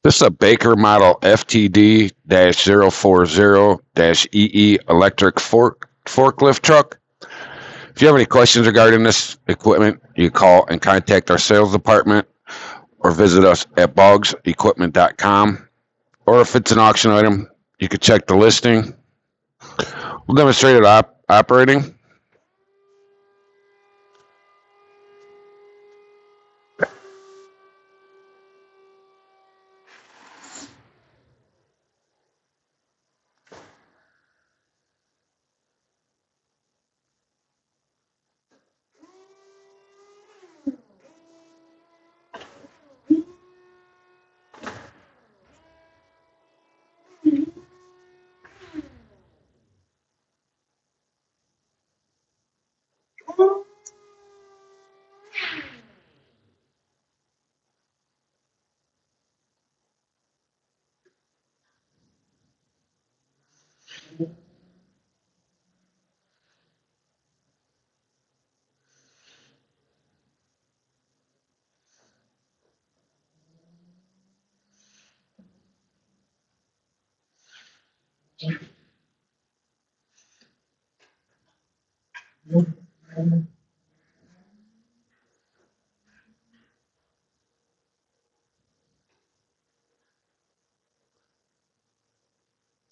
This is a Baker model FTD-040-EE electric forklift truck. If you have any questions regarding this equipment, you call and contact our sales department or visit us at boggsequipment.com. Or if it's an auction item, you can check the listing. We'll demonstrate it operating.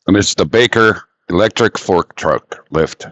And it's the Baker electric fork truck lift.